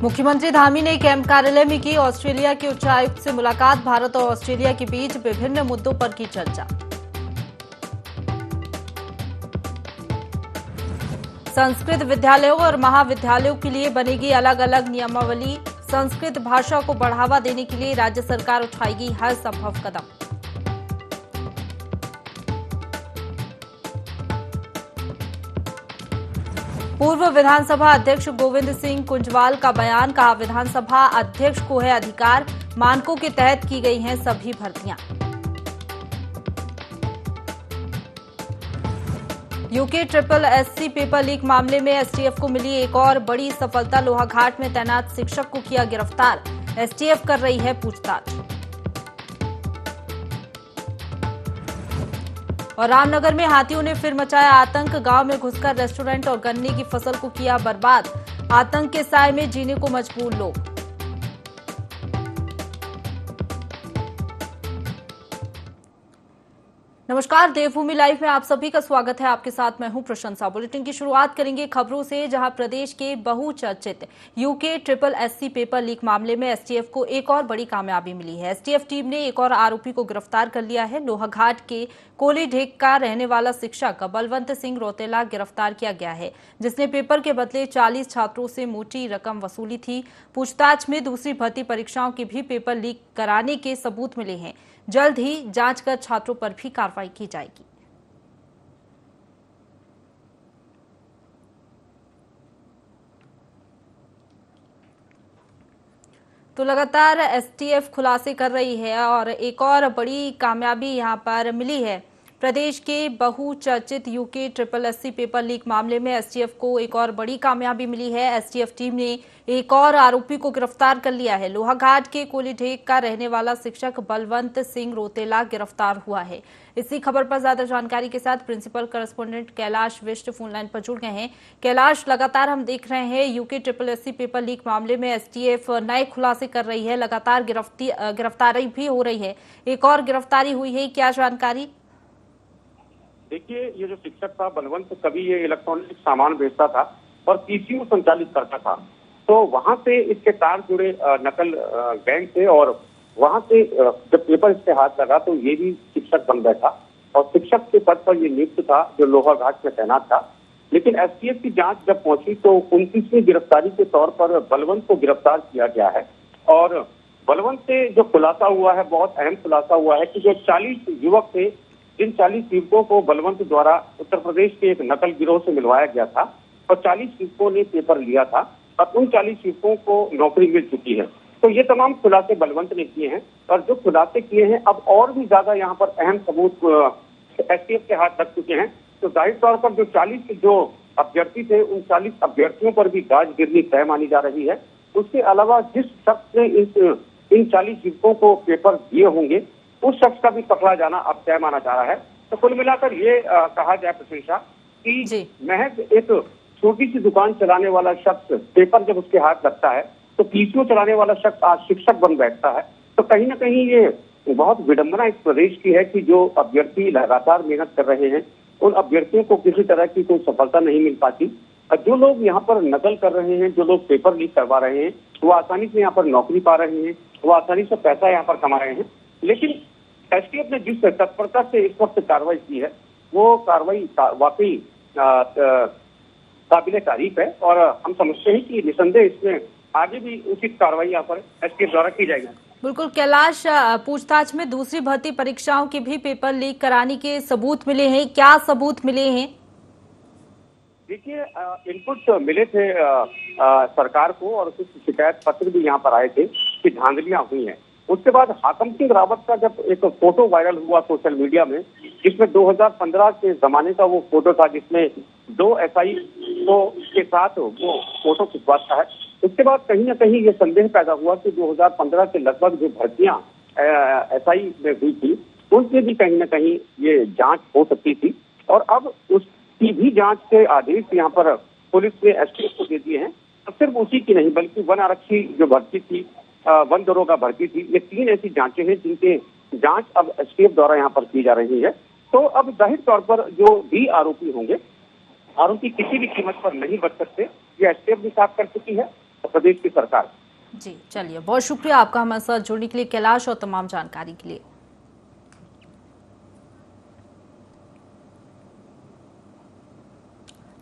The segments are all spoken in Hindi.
मुख्यमंत्री धामी ने कैंप कार्यालय में की ऑस्ट्रेलिया के उच्चायुक्त से मुलाकात। भारत और ऑस्ट्रेलिया के बीच विभिन्न मुद्दों पर की चर्चा। संस्कृत विद्यालयों और महाविद्यालयों के लिए बनेगी अलग अलग नियमावली। संस्कृत भाषा को बढ़ावा देने के लिए राज्य सरकार उठाएगी हर संभव कदम। पूर्व विधानसभा अध्यक्ष गोविंद सिंह कुंजवाल का बयान। कहा, विधानसभा अध्यक्ष को है अधिकार, मानकों के तहत की गई हैं सभी भर्तियां। UK triple SC paper leak मामले में एसटीएफ को मिली एक और बड़ी सफलता। लोहाघाट में तैनात शिक्षक को किया गिरफ्तार। एसटीएफ कर रही है पूछताछ। और रामनगर में हाथियों ने फिर मचाया आतंक। गांव में घुसकर रेस्टोरेंट और गन्ने की फसल को किया बर्बाद। आतंक के साए में जीने को मजबूर लोग। नमस्कार, देवभूमि लाइव में आप सभी का स्वागत है। आपके साथ मैं हूं प्रशंसा। बुलेटिन की शुरुआत करेंगे खबरों से, जहां प्रदेश के बहुचर्चित UK triple SC paper leak मामले में एसटीएफ को एक और बड़ी कामयाबी मिली है। एसटीएफ टीम ने एक और आरोपी को गिरफ्तार कर लिया है। लोहाघाट के कोलीढेक का रहने वाला शिक्षक बलवंत सिंह रौतेला गिरफ्तार किया गया है, जिसने पेपर के बदले 40 छात्रों से मोटी रकम वसूली थी। पूछताछ में दूसरी भर्ती परीक्षाओं के भी पेपर लीक कराने के सबूत मिले हैं। जल्द ही जांच कर छात्रों पर भी कार्रवाई की जाएगी। तो लगातार एसटीएफ खुलासे कर रही है और एक और बड़ी कामयाबी यहां पर मिली है। प्रदेश के बहुचर्चित UK triple SC paper leak मामले में एसटीएफ को एक और बड़ी कामयाबी मिली है। एसटीएफ टीम ने एक और आरोपी को गिरफ्तार कर लिया है। लोहाघाट के कोलीढेक का रहने वाला शिक्षक बलवंत सिंह रौतेला गिरफ्तार हुआ है। इसी खबर पर ज्यादा जानकारी के साथ principal correspondent Kailash Visht phone line पर जुड़ गए हैं। कैलाश, लगातार हम देख रहे हैं UK triple SC paper leak मामले में एसटीएफ नए खुलासे कर रही है। लगातार गिरफ्तारी भी हो रही है। एक और गिरफ्तारी हुई है, क्या जानकारी? देखिए, ये जो शिक्षक था बलवंत, कभी ये इलेक्ट्रॉनिक सामान बेचता था और पीसीयू संचालित करता था। तो वहां से इसके तार जुड़े नकल गैंग थे और वहां से जब पेपर इसके हाथ लगा तो ये भी शिक्षक बन बैठा और शिक्षक के पद पर ये नियुक्त था, जो लोहाघाट में तैनात था। लेकिन एसटीएफ की जांच जब पहुंची तो 29वीं गिरफ्तारी के तौर पर बलवंत को गिरफ्तार किया गया है। और बलवंत से जो खुलासा हुआ है, बहुत अहम खुलासा हुआ है कि जो 40 युवक थे, जिन 40 युवकों को बलवंत द्वारा उत्तर प्रदेश के एक नकल गिरोह से मिलवाया गया था और 40 युवकों ने पेपर लिया था और उन 40 युवकों को नौकरी मिल चुकी है। तो ये तमाम खुलासे बलवंत ने किए हैं और जो खुलासे किए हैं, अब और भी ज्यादा यहाँ पर अहम सबूत एसटीएफ के हाथ लग चुके हैं। तो जाहिर तौर पर जो 40 जो अभ्यर्थी थे, उन 40 अभ्यर्थियों पर भी गाज गिरनी तय मानी जा रही है। उसके अलावा जिस शख्स ने इन 40 युवकों को पेपर दिए होंगे, उस शख्स का भी पकड़ा जाना अब तय माना जा रहा है। तो कुल मिलाकर ये कहा जाए प्रशंसा कि महज एक छोटी सी दुकान चलाने वाला शख्स पेपर जब उसके हाथ लगता है तो पीसीओ चलाने वाला शख्स आज शिक्षक बन बैठता है। तो कहीं ना कहीं ये बहुत विडंबना इस प्रदेश की है कि जो अभ्यर्थी लगातार मेहनत कर रहे हैं, उन अभ्यर्थियों को किसी तरह की कोई सफलता नहीं मिल पाती। जो लोग यहाँ पर नकल कर रहे हैं, जो लोग पेपर लीक करवा रहे हैं, वो आसानी से यहाँ पर नौकरी पा रहे हैं, वो आसानी से पैसा यहाँ पर कमा रहे हैं। लेकिन एसटीएफ ने जिस तत्परता से इस वक्त कार्रवाई की है, वो कार्रवाई वाकई काबिले तारीफ है और हम समझते हैं कि निसंदेह इसमें आगे भी उचित कार्रवाई यहाँ पर एसटीएफ द्वारा की जाएगी। बिल्कुल कैलाश, पूछताछ में दूसरी भर्ती परीक्षाओं के भी पेपर लीक कराने के सबूत मिले हैं। क्या सबूत मिले हैं? देखिए, इनपुट मिले थे सरकार को और कुछ शिकायत पत्र भी यहाँ पर आए थे कि धांधलियां हुई हैं। उसके बाद हाकम सिंह रावत का जब एक फोटो वायरल हुआ सोशल मीडिया में, जिसमें 2015 के जमाने का वो फोटो था, जिसमें 2 एसआई को के साथ वो फोटो खिंचवाता है। उसके बाद कहीं ना कहीं ये संदेह पैदा हुआ कि 2015 के लगभग जो भर्तियां एसआई में हुई थी, उनसे भी कहीं ना कहीं ये जांच हो सकती थी। और अब उसकी भी जांच के आदेश यहाँ पर पुलिस ने एसटीएफ को दे दिए हैं। और सिर्फ उसी की नहीं, बल्कि वन आरक्षी जो भर्ती थी, वन दरोगा भर्ती थी, ये 3 ऐसी जांचें हैं जिनके जांच अब एसटीएफ द्वारा यहाँ पर की जा रही है। तो अब जाहिर तौर पर जो भी आरोपी होंगे, आरोपी किसी भी कीमत पर नहीं बच सकते, ये एसटीएफ भी साफ कर चुकी है। प्रदेश की सरकार। जी चलिए, बहुत शुक्रिया आपका हमारे साथ जुड़ने के लिए कैलाश, और तमाम जानकारी के लिए।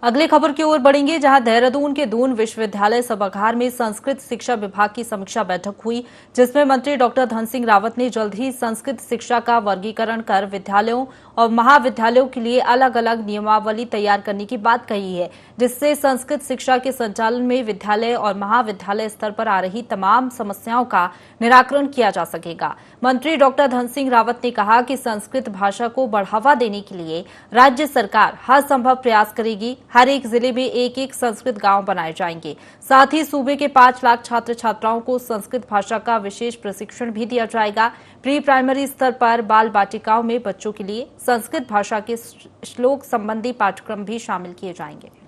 अगली खबर की ओर बढ़ेंगे, जहां देहरादून के दून विश्वविद्यालय सभागार में संस्कृत शिक्षा विभाग की समीक्षा बैठक हुई, जिसमें मंत्री डॉक्टर धन सिंह रावत ने जल्द ही संस्कृत शिक्षा का वर्गीकरण कर विद्यालयों और महाविद्यालयों के लिए अलग अलग नियमावली तैयार करने की बात कही है, जिससे संस्कृत शिक्षा के संचालन में विद्यालय और महाविद्यालय स्तर पर आ रही तमाम समस्याओं का निराकरण किया जा सकेगा। मंत्री डॉक्टर धन सिंह रावत ने कहा कि संस्कृत भाषा को बढ़ावा देने के लिए राज्य सरकार हर संभव प्रयास करेगी। हर एक जिले में एक एक संस्कृत गांव बनाए जाएंगे। साथ ही सूबे के 5 लाख छात्र छात्राओं को संस्कृत भाषा का विशेष प्रशिक्षण भी दिया जाएगा। प्री प्राइमरी स्तर पर बाल बाटिकाओं में बच्चों के लिए संस्कृत भाषा के श्लोक संबंधी पाठ्यक्रम भी शामिल किए जाएंगे।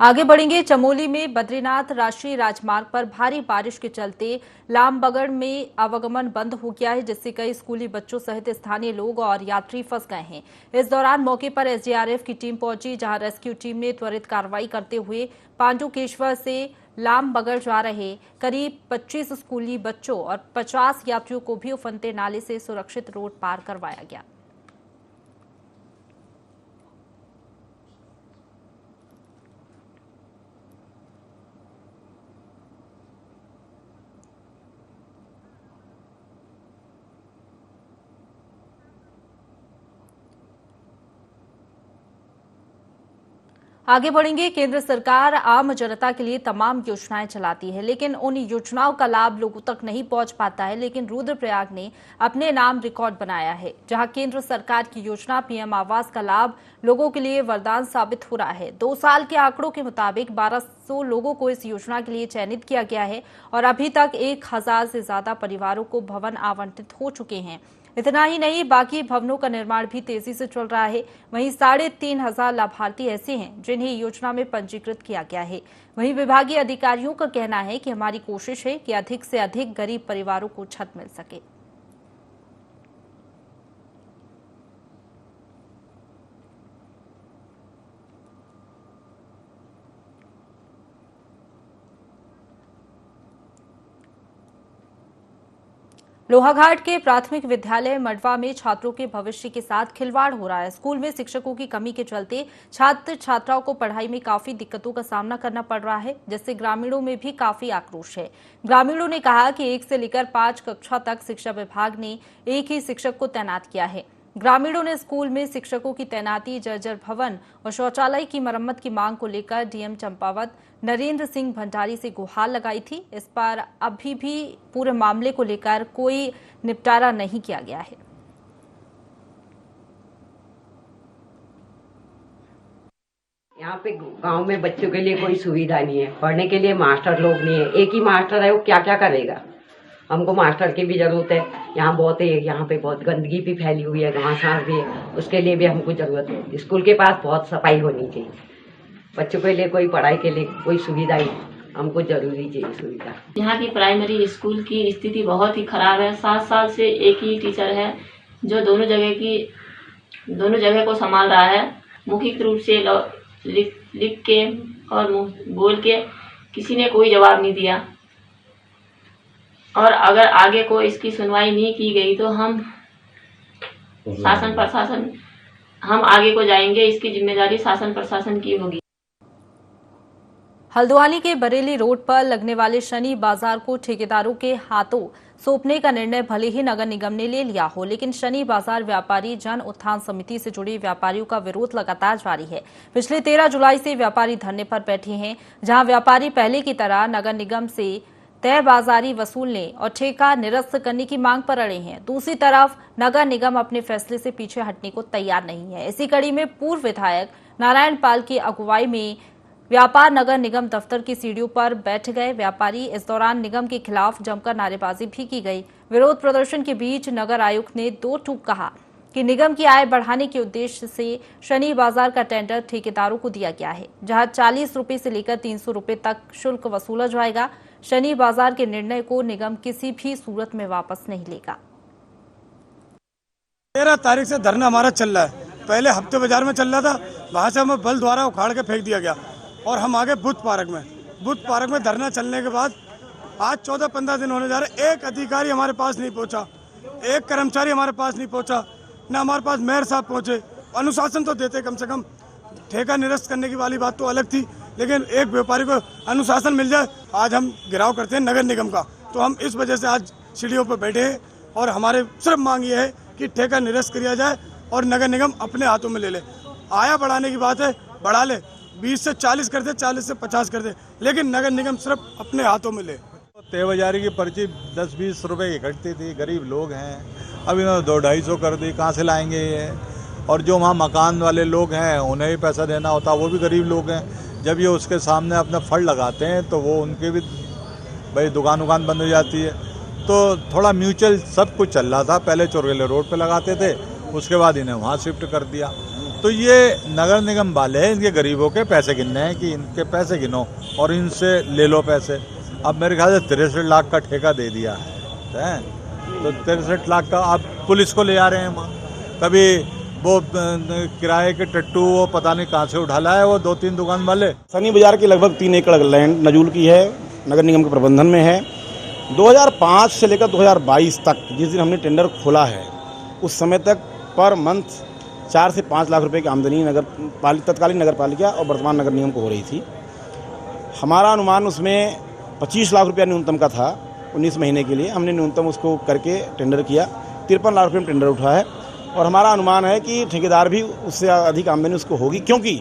आगे बढ़ेंगे, चमोली में बद्रीनाथ राष्ट्रीय राजमार्ग पर भारी बारिश के चलते लामबगड़ में आवागमन बंद हो गया है, जिससे कई स्कूली बच्चों सहित स्थानीय लोग और यात्री फंस गए हैं। इस दौरान मौके पर एसडीआरएफ की टीम पहुंची, जहां रेस्क्यू टीम ने त्वरित कार्रवाई करते हुए पांडुकेश्वर से लामबगड़ जा रहे करीब 25 स्कूली बच्चों और 50 यात्रियों को भी उफनते नाले से सुरक्षित रोड पार करवाया गया। आगे बढ़ेंगे, केंद्र सरकार आम जनता के लिए तमाम योजनाएं चलाती है, लेकिन उन योजनाओं का लाभ लोगों तक नहीं पहुंच पाता है। लेकिन रुद्रप्रयाग ने अपने नाम रिकॉर्ड बनाया है, जहां केंद्र सरकार की योजना पीएम आवास का लाभ लोगों के लिए वरदान साबित हो रहा है। 2 साल के आंकड़ों के मुताबिक 1200 लोगों को इस योजना के लिए चयनित किया गया है और अभी तक 1000 से ज्यादा परिवारों को भवन आवंटित हो चुके हैं। इतना ही नहीं, बाकी भवनों का निर्माण भी तेजी से चल रहा है। वहीं 3500 लाभार्थी ऐसे हैं जिन्हें योजना में पंजीकृत किया गया है। वहीं विभागीय अधिकारियों का कहना है कि हमारी कोशिश है कि अधिक से अधिक गरीब परिवारों को छत मिल सके। लोहाघाट के प्राथमिक विद्यालय मडवा में छात्रों के भविष्य के साथ खिलवाड़ हो रहा है। स्कूल में शिक्षकों की कमी के चलते छात्र छात्राओं को पढ़ाई में काफी दिक्कतों का सामना करना पड़ रहा है, जिससे ग्रामीणों में भी काफी आक्रोश है। ग्रामीणों ने कहा कि 1 से लेकर 5 कक्षा तक शिक्षा विभाग ने एक ही शिक्षक को तैनात किया है। ग्रामीणों ने स्कूल में शिक्षकों की तैनाती, जर्जर भवन और शौचालय की मरम्मत की मांग को लेकर डीएम चंपावत नरेंद्र सिंह भंडारी से गुहार लगाई थी। इस पर अभी भी पूरे मामले को लेकर कोई निपटारा नहीं किया गया है। यहाँ पे गांव में बच्चों के लिए कोई सुविधा नहीं है, पढ़ने के लिए मास्टर लोग नहीं है। एक ही मास्टर है, वो क्या क्या करेगा। हमको मास्टर की भी जरूरत है। यहाँ बहुत है, यहाँ पे बहुत गंदगी भी फैली हुई है, घास भी है, उसके लिए भी हमको जरूरत है। स्कूल के पास बहुत सफाई होनी चाहिए। बच्चों के लिए कोई पढ़ाई के लिए कोई सुविधा ही हमको जरूरी चाहिए सुविधा। यहाँ की प्राइमरी स्कूल की स्थिति बहुत ही खराब है। 7 साल से एक ही टीचर है जो दोनों जगह को संभाल रहा है। मौखिक रूप से लिख के और बोल के किसी ने कोई जवाब नहीं दिया, और अगर आगे को इसकी सुनवाई नहीं की गई तो हम शासन प्रशासन हम आगे को जाएंगे। इसकी जिम्मेदारी शासन प्रशासन की होगी। हल्द्वानी के बरेली रोड पर लगने वाले शनि बाजार को ठेकेदारों के हाथों सौंपने का निर्णय भले ही नगर निगम ने ले लिया हो, लेकिन शनि बाजार व्यापारी जन उत्थान समिति से जुड़े व्यापारियों का विरोध लगातार जारी है। पिछले 13 जुलाई से व्यापारी धरने पर बैठे हैं, जहां व्यापारी पहले की तरह नगर निगम से तय बाजारी वसूलने और ठेका निरस्त करने की मांग पर अड़े हैं। दूसरी तरफ नगर निगम अपने फैसले से पीछे हटने को तैयार नहीं है। इसी कड़ी में पूर्व विधायक नारायण पाल की अगुवाई में व्यापार नगर निगम दफ्तर की सीढ़ियों पर बैठ गए व्यापारी। इस दौरान निगम के खिलाफ जमकर नारेबाजी भी की गई। विरोध प्रदर्शन के बीच नगर आयुक्त ने 2 टूक कहा कि निगम की आय बढ़ाने के उद्देश्य से शनि बाजार का टेंडर ठेकेदारों को दिया गया है, जहां 40 रुपए से लेकर 300 रुपए तक शुल्क वसूला जाएगा। शनि बाजार के निर्णय को निगम किसी भी सूरत में वापस नहीं लेगा। 13 तारीख से धरना हमारा चल रहा है। पहले हफ्ते बाजार में चल रहा था, वहां से हमें बल द्वारा उखाड़ के फेंक दिया गया और हम आगे बुद्ध पार्क में धरना चलने के बाद आज 14-15 दिन होने जा रहे। एक अधिकारी हमारे पास नहीं पहुंचा, एक कर्मचारी हमारे पास नहीं पहुंचा, न हमारे पास मेयर साहब पहुंचे। अनुशासन तो देते कम से कम, ठेका निरस्त करने की वाली बात तो अलग थी, लेकिन एक व्यापारी को अनुशासन मिल जाए। आज हम घेराव करते हैं नगर निगम का, तो हम इस वजह से आज सीढ़ियों पर बैठे हैं और हमारे सिर्फ मांग ये है कि ठेका निरस्त किया जाए और नगर निगम अपने हाथों में ले ले। आया बढ़ाने की बात है, बढ़ा ले, 20 से 40 कर दे, 40 से 50 कर दे, लेकिन नगर निगम सिर्फ अपने हाथों में ले। तय बाजारी की पर्ची 10-20 रुपए की कटती थी, गरीब लोग हैं, अब इन्होंने 200-250 कर दी, कहाँ से लाएंगे ये। और जो वहाँ मकान वाले लोग हैं उन्हें भी पैसा देना होता, वो भी गरीब लोग हैं। जब ये उसके सामने अपना फंड लगाते हैं तो वो उनके भी भाई दुकान बंद हो जाती है। तो थोड़ा म्यूचुअल सब कुछ चल रहा था, पहले चोरगेले रोड पे लगाते थे, उसके बाद इन्हें वहाँ शिफ्ट कर दिया। तो ये नगर निगम वाले हैं, इनके गरीबों के पैसे गिनने हैं कि इनके पैसे गिनो और इनसे ले लो पैसे। अब मेरे ख्याल से 63 लाख का ठेका दे दिया है, तो 63 लाख का आप पुलिस को ले आ रहे हैं वहाँ। कभी वो किराए के टट्टू वो पता नहीं कहाँ से उठा लाया है वो 2-3 दुकान वाले। शनि बाजार की लगभग 3 एकड़ लैंड नजूल की है, नगर निगम के प्रबंधन में है। 2005 से लेकर 2022 तक जिस दिन हमने टेंडर खोला है, उस समय तक पर मंथ 4 से 5 लाख रुपए की आमदनी तत्कालीन नगर पालिका और वर्तमान नगर निगम को हो रही थी। हमारा अनुमान उसमें 25 लाख रुपया न्यूनतम का था 19 महीने के लिए। हमने न्यूनतम उसको करके टेंडर किया, 53 लाख रुपये में टेंडर उठा है और हमारा अनुमान है कि ठेकेदार भी उससे अधिक आमदनी उसको होगी, क्योंकि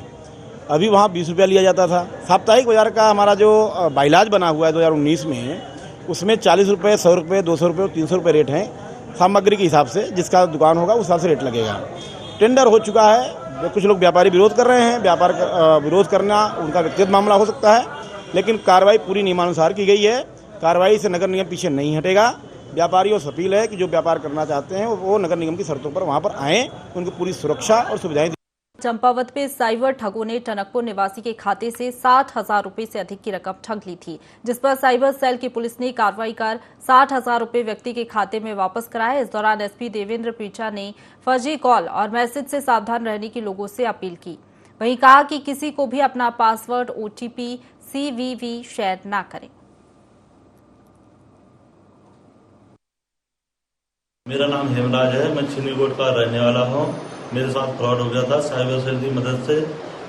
अभी वहाँ 20 रुपया लिया जाता था। साप्ताहिक बाजार का हमारा जो बाइलाज बना हुआ है 2019 में, उसमें 40 रुपये, 100 रुपये, 200 रुपये और 300 रुपये रेट हैं सामग्री के हिसाब से। जिसका दुकान होगा उस हिसाब से रेट लगेगा। टेंडर हो चुका है, कुछ लोग व्यापारी विरोध कर रहे हैं। विरोध करना उनका व्यक्तिगत मामला हो सकता है, लेकिन कार्रवाई पूरी नियमानुसार की गई है। कार्रवाई से नगर निगम पीछे नहीं हटेगा। व्यापारियों से अपील है कि जो व्यापार करना चाहते हैं वो नगर निगम की शर्तों पर वहां पर आएँ, उनको पूरी सुरक्षा और सुविधाएं। चंपावत में साइबर ठगों ने टनकपुर निवासी के खाते से 60,000 रुपए से अधिक की रकम ठग ली थी, जिस पर साइबर सेल की पुलिस ने कार्रवाई कर 60,000 रुपए व्यक्ति के खाते में वापस कराए। इस दौरान एसपी देवेंद्र पीछा ने फर्जी कॉल और मैसेज से सावधान रहने की लोगों से अपील की। वहीं कहा कि किसी को भी अपना पासवर्ड, ओटीपी, सीवीवी शेयर न करें। मेरा नाम हेमराज है, मैं छिन्नीकोट का रहने वाला हूँ। मेरे साथ फ्रॉड हो गया था। साइबर सेल की मदद से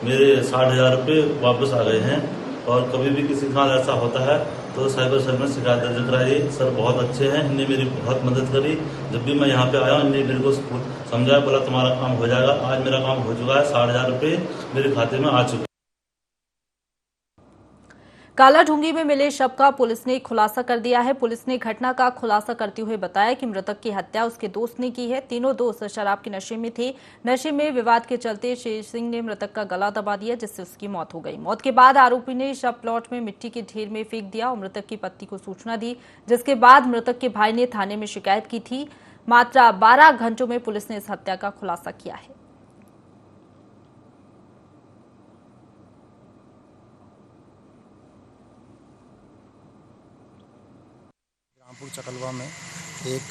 मेरे 60,000 रुपये वापस आ गए हैं। और कभी भी किसी के साथ ऐसा होता है तो साइबर सेल में शिकायत दर्ज कराइए। सर बहुत अच्छे हैं, इनने मेरी बहुत मदद करी। जब भी मैं यहाँ पे आया इनने मेरे को समझाया, बोला तुम्हारा काम हो जाएगा। आज मेरा काम हो चुका है, 60,000 रुपये मेरे खाते में आ चुके। कालाढूंगी में मिले शव का पुलिस ने खुलासा कर दिया है। पुलिस ने घटना का खुलासा करते हुए बताया कि मृतक की हत्या उसके दोस्त ने की है। तीनों दोस्त शराब के नशे में थे। नशे में विवाद के चलते शेर सिंह ने मृतक का गला दबा दिया, जिससे उसकी मौत हो गई। मौत के बाद आरोपी ने शव प्लॉट में मिट्टी के ढेर में फेंक दिया और मृतक की पत्नी को सूचना दी, जिसके बाद मृतक के भाई ने थाने में शिकायत की थी। मात्र 12 घंटों में पुलिस ने इस हत्या का खुलासा किया है। चकलवा में एक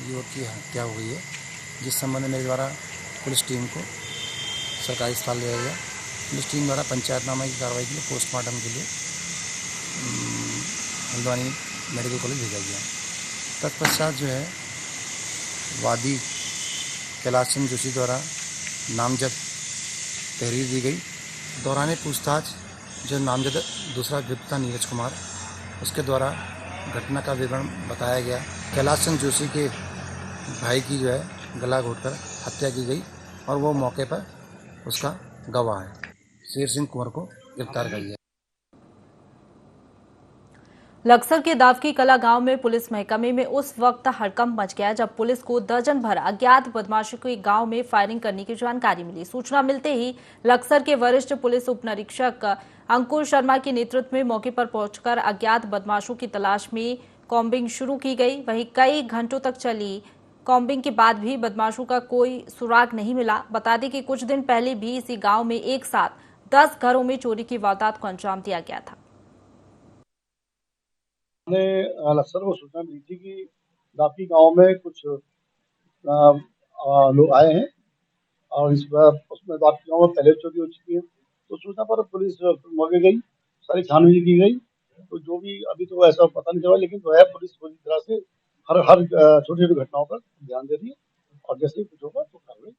युवक की हत्या हो गई है, जिस संबंध में मेरे द्वारा पुलिस टीम को सरकारी अस्पताल ले गया। पुलिस टीम द्वारा पंचायतनामा की कार्रवाई के लिए पोस्टमार्टम के लिए हल्द्वानी मेडिकल कॉलेज भेजा गया। तत्पश्चात जो है वादी कैलाश चंद जोशी द्वारा नामजद तहरीर दी गई। दौरान पूछताछ जो नामजद दूसरा अभियुक्त था नीरज कुमार, उसके द्वारा घटना का विवरण बताया गया। कैलाश चंद जोशी के भाई की जो है गला घोटकर हत्या की गई और वो मौके पर उसका गवाह है। शेर सिंह कुंवर को गिरफ्तार कर लिया। लक्सर के दावकी कला गांव में पुलिस महकमे में उस वक्त हड़कंप मच गया जब पुलिस को दर्जन भर अज्ञात बदमाशों के गांव में फायरिंग करने की जानकारी मिली। सूचना मिलते ही लक्सर के वरिष्ठ पुलिस उप निरीक्षक अंकुर शर्मा के नेतृत्व में मौके पर पहुंचकर अज्ञात बदमाशों की तलाश में कॉम्बिंग शुरू की गई। वहीं कई घंटों तक चली कॉम्बिंग के बाद भी बदमाशों का कोई सुराग नहीं मिला। बता दें कि कुछ दिन पहले भी इसी गांव में एक साथ 10 घरों में चोरी की वारदात को अंजाम दिया गया था। हमने अफसर को सूचना मिली थी कि दापी गांव में कुछ लोग आए हैं और इस बार उसमें दापी गांव में पहले चोरी हो चुकी है। तो सूचना पर पुलिस मौके गई, सारी छानबीन की गई। तो जो भी अभी तो ऐसा पता नहीं चला, लेकिन जो है पुलिस पूरी तरह से हर छोटी छोटी घटनाओं पर ध्यान दे रही है और जैसे ही कुछ होगा तो कार्रवाई।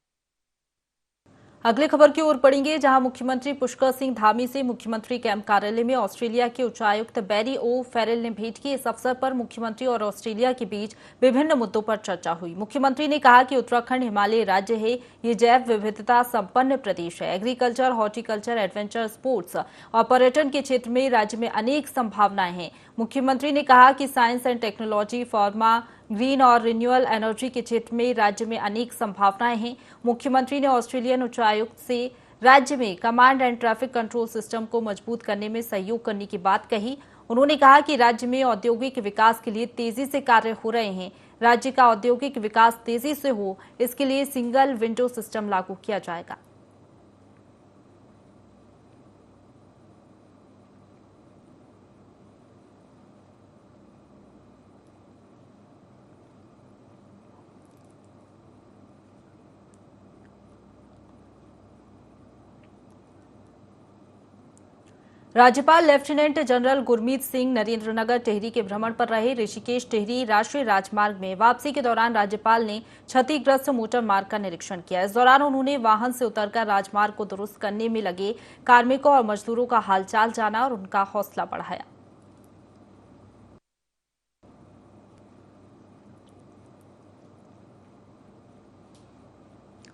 अगली खबर की ओर पढ़ेंगे, जहां मुख्यमंत्री पुष्कर सिंह धामी से मुख्यमंत्री कैंप कार्यालय में ऑस्ट्रेलिया के उच्चायुक्त बैरी ओ फेरेल ने भेंट की। इस अवसर पर मुख्यमंत्री और ऑस्ट्रेलिया के बीच विभिन्न मुद्दों पर चर्चा हुई। मुख्यमंत्री ने कहा कि उत्तराखंड हिमालयी राज्य है, ये जैव विविधता संपन्न प्रदेश है। एग्रीकल्चर, हॉर्टिकल्चर, एडवेंचर स्पोर्ट्स और पर्यटन के क्षेत्र में राज्य में अनेक संभावनाएं हैं। मुख्यमंत्री ने कहा कि science and technology, pharma, green और रिन्यूएबल एनर्जी के क्षेत्र में राज्य में अनेक संभावनाएं हैं। मुख्यमंत्री ने ऑस्ट्रेलियन उच्चायुक्त से राज्य में command and traffic control system को मजबूत करने में सहयोग करने की बात कही। उन्होंने कहा कि राज्य में औद्योगिक विकास के लिए तेजी से कार्य हो रहे हैं। राज्य का औद्योगिक विकास तेजी से हो, इसके लिए सिंगल विंडो सिस्टम लागू किया जाएगा। राज्यपाल लेफ्टिनेंट जनरल गुरमीत सिंह नरेंद्रनगर टिहरी के भ्रमण पर रहे। ऋषिकेश टिहरी राष्ट्रीय राजमार्ग में वापसी के दौरान राज्यपाल ने क्षतिग्रस्त मोटर मार्ग का निरीक्षण किया। इस दौरान उन्होंने वाहन से उतरकर राजमार्ग को दुरुस्त करने में लगे कार्मिकों और मजदूरों का हालचाल जाना और उनका हौसला बढ़ाया।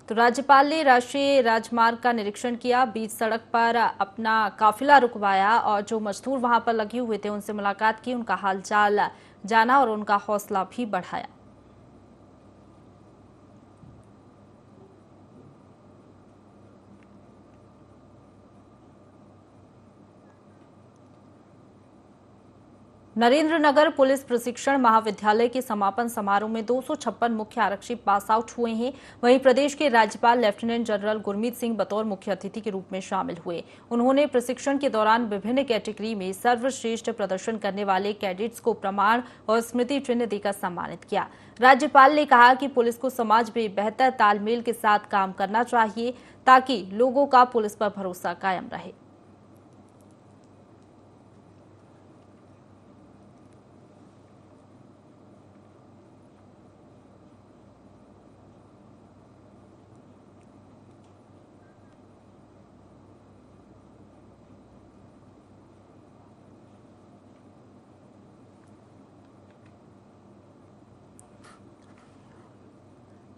तो राज्यपाल ने राष्ट्रीय राजमार्ग का निरीक्षण किया, बीच सड़क पर अपना काफिला रुकवाया और जो मजदूर वहां पर लगे हुए थे उनसे मुलाकात की, उनका हालचाल जाना और उनका हौसला भी बढ़ाया। नरेंद्रनगर पुलिस प्रशिक्षण महाविद्यालय के समापन समारोह में 256 मुख्य आरक्षी पास आउट हुए हैं। वहीं प्रदेश के राज्यपाल लेफ्टिनेंट जनरल गुरमीत सिंह बतौर मुख्य अतिथि के रूप में शामिल हुए। उन्होंने प्रशिक्षण के दौरान विभिन्न कैटेगरी में सर्वश्रेष्ठ प्रदर्शन करने वाले कैडेट्स को प्रमाण और स्मृति चिन्ह देकर सम्मानित किया। राज्यपाल ने कहा कि पुलिस को समाज में बेहतर तालमेल के साथ काम करना चाहिए ताकि लोगों का पुलिस पर भरोसा कायम रहे।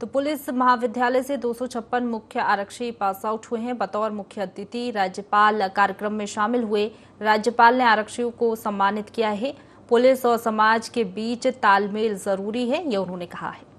तो पुलिस महाविद्यालय से 256 मुख्य आरक्षी पास आउट हुए हैं। बतौर मुख्य अतिथि राज्यपाल कार्यक्रम में शामिल हुए। राज्यपाल ने आरक्षियों को सम्मानित किया है। पुलिस और समाज के बीच तालमेल जरूरी है, ये उन्होंने कहा है।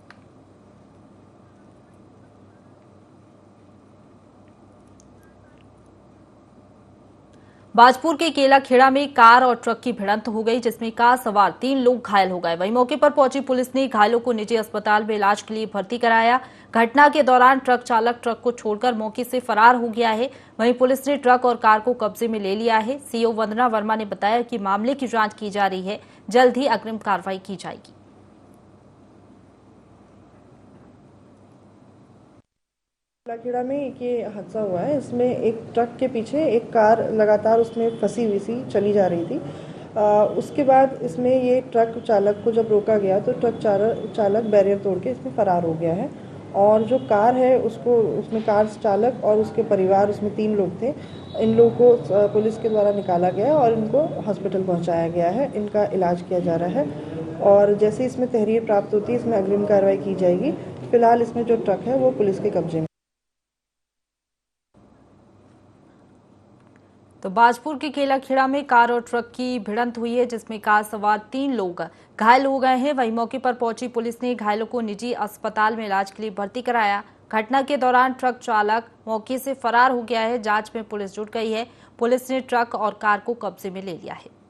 बाजपुर के केलाखेड़ा में कार और ट्रक की भिड़ंत हो गई, जिसमें कार सवार 3 लोग घायल हो गए। वहीं मौके पर पहुंची पुलिस ने घायलों को निजी अस्पताल में इलाज के लिए भर्ती कराया। घटना के दौरान ट्रक चालक ट्रक को छोड़कर मौके से फरार हो गया है। वहीं पुलिस ने ट्रक और कार को कब्जे में ले लिया है। सीओ वंदना वर्मा ने बताया कि मामले की जांच की जा रही है, जल्द ही अग्रिम कार्रवाई की जाएगी। केलाखेड़ा में एक ये हादसा हुआ है। इसमें एक ट्रक के पीछे एक कार लगातार उसमें फंसी हुई सी चली जा रही थी। उसके बाद इसमें ये ट्रक चालक को जब रोका गया तो ट्रक चालक बैरियर तोड़ के इसमें फरार हो गया है। और जो कार है उसमें कार चालक और उसके परिवार, उसमें 3 लोग थे। इन लोगों को पुलिस के द्वारा निकाला गया और इनको हॉस्पिटल पहुंचाया गया है। इनका इलाज किया जा रहा है और जैसे इसमें तहरीर प्राप्त होती है इसमें अग्रिम कार्रवाई की जाएगी। फिलहाल इसमें जो ट्रक है वो पुलिस के कब्जे में। तो बाजपुर के केलाखेड़ा में कार और ट्रक की भिड़ंत हुई है, जिसमें कार सवार 3 लोग घायल हो गए हैं। वहीं मौके पर पहुंची पुलिस ने घायलों को निजी अस्पताल में इलाज के लिए भर्ती कराया। घटना के दौरान ट्रक चालक मौके से फरार हो गया है। जांच में पुलिस जुट गई है। पुलिस ने ट्रक और कार को कब्जे में ले लिया है।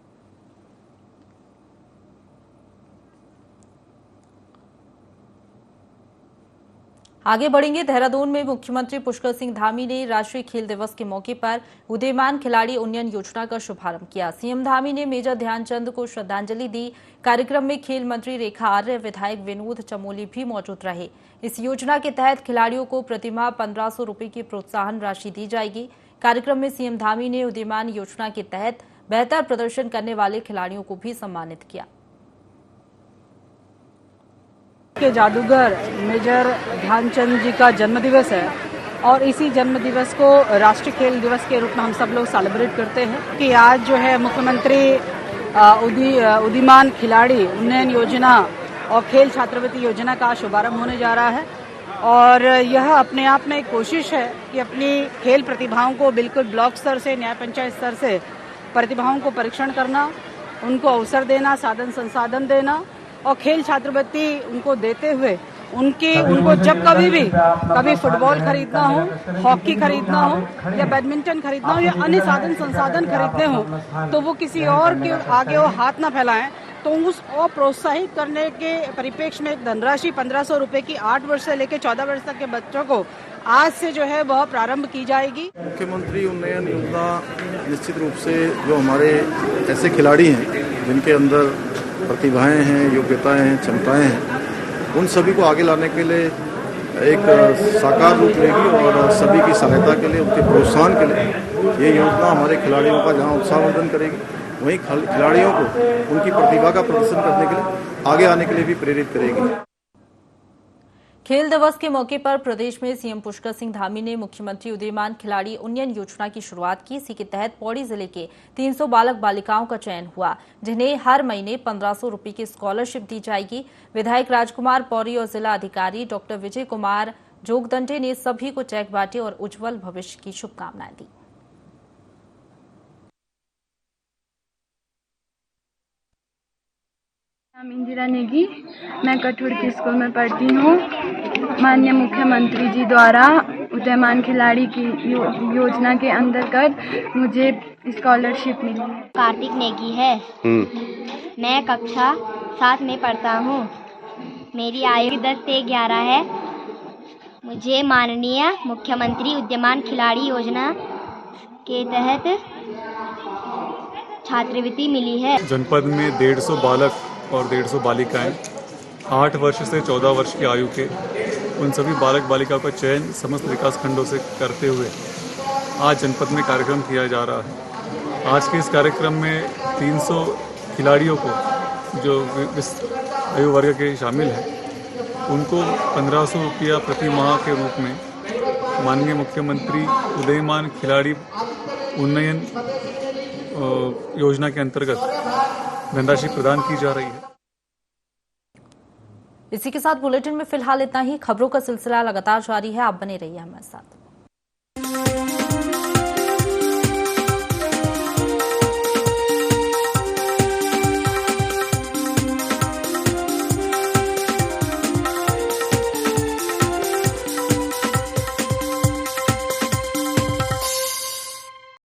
आगे बढ़ेंगे। देहरादून में मुख्यमंत्री पुष्कर सिंह धामी ने राष्ट्रीय खेल दिवस के मौके पर उदीयमान खिलाड़ी उन्नयन योजना का शुभारंभ किया। सीएम धामी ने मेजर ध्यानचंद को श्रद्धांजलि दी। कार्यक्रम में खेल मंत्री रेखा आर्य, विधायक विनोद चमोली भी मौजूद रहे। इस योजना के तहत खिलाड़ियों को प्रतिमाह 1500 रुपए की प्रोत्साहन राशि दी जाएगी। कार्यक्रम में सीएम धामी ने उदीयमान योजना के तहत बेहतर प्रदर्शन करने वाले खिलाड़ियों को भी सम्मानित किया। के जादूगर मेजर ध्यानचंद जी का जन्मदिवस है और इसी जन्मदिवस को राष्ट्रीय खेल दिवस के रूप में हम सब लोग सेलिब्रेट करते हैं कि आज जो है मुख्यमंत्री उदीयमान खिलाड़ी उन्नयन योजना और खेल छात्रवृत्ति योजना का शुभारंभ होने जा रहा है। और यह अपने आप में एक कोशिश है कि अपनी खेल प्रतिभाओं को बिल्कुल ब्लॉक स्तर से न्याय पंचायत स्तर से प्रतिभाओं को परीक्षण करना, उनको अवसर देना, साधन संसाधन देना और खेल छात्रवृत्ति उनको देते हुए उनको जब कभी फुटबॉल खरीदना हो, हॉकी खरीदना हो या बैडमिंटन खरीदना हो या अन्य साधन संसाधन खरीदने हो तो वो किसी और के आगे वो हाथ ना फैलाएं। तो उस और प्रोत्साहित करने के परिप्रेक्ष्य में एक धनराशि 1500 रुपए की 8 वर्ष से लेकर 14 वर्ष तक के बच्चों को आज से जो है वह प्रारंभ की जाएगी। मुख्यमंत्री उन्नयन योजना निश्चित रूप से जो हमारे ऐसे खिलाड़ी हैं जिनके अंदर प्रतिभाएं हैं, योग्यताएं हैं, क्षमताएं हैं, उन सभी को आगे लाने के लिए एक साकार रूप लेगी और सभी की सहायता के लिए, उनके प्रोत्साहन के लिए ये योजना हमारे खिलाड़ियों का जहां उत्साहवर्धन करेगी, वहीं खिलाड़ियों को उनकी प्रतिभा का प्रदर्शन करने के लिए आगे आने के लिए भी प्रेरित करेगी। खेल दिवस के मौके पर प्रदेश में सीएम पुष्कर सिंह धामी ने मुख्यमंत्री उदीयमान खिलाड़ी उन्नयन योजना की शुरुआत की। इसी के तहत पौड़ी जिले के 300 बालक बालिकाओं का चयन हुआ, जिन्हें हर महीने 1500 रुपए की स्कॉलरशिप दी जाएगी। विधायक राजकुमार पौरी और जिला अधिकारी डॉक्टर विजय कुमार जोगदंडे ने सभी को चेक बांटे और उज्जवल भविष्य की शुभकामनाएं दी। नाम इंदिरा नेगी, मैं कठुर की स्कूल में पढ़ती हूँ। माननीय मुख्यमंत्री जी द्वारा उदीयमान खिलाड़ी की योजना के अंतर्गत मुझे स्कॉलरशिप मिली है। कार्तिक नेगी है, मैं कक्षा 7 में पढ़ता हूँ। मेरी आयु 10 से 11 है। मुझे माननीय मुख्यमंत्री उदीयमान खिलाड़ी योजना के तहत छात्रवृत्ति मिली है। जनपद में 150 बालक और 150 बालिकाएं 8 वर्ष से 14 वर्ष की आयु के उन सभी बालक बालिकाओं का चयन समस्त विकास खंडों से करते हुए आज जनपद में कार्यक्रम किया जा रहा है। आज के इस कार्यक्रम में 300 खिलाड़ियों को जो इस आयु वर्ग के शामिल हैं उनको 1500 रुपया प्रति माह के रूप में माननीय मुख्यमंत्री उदीयमान खिलाड़ी उन्नयन योजना के अंतर्गत धनराशि प्रदान की जा रही है। इसी के साथ बुलेटिन में फिलहाल इतना ही। खबरों का सिलसिला लगातार जारी है, आप बने रहिए हमारे साथ।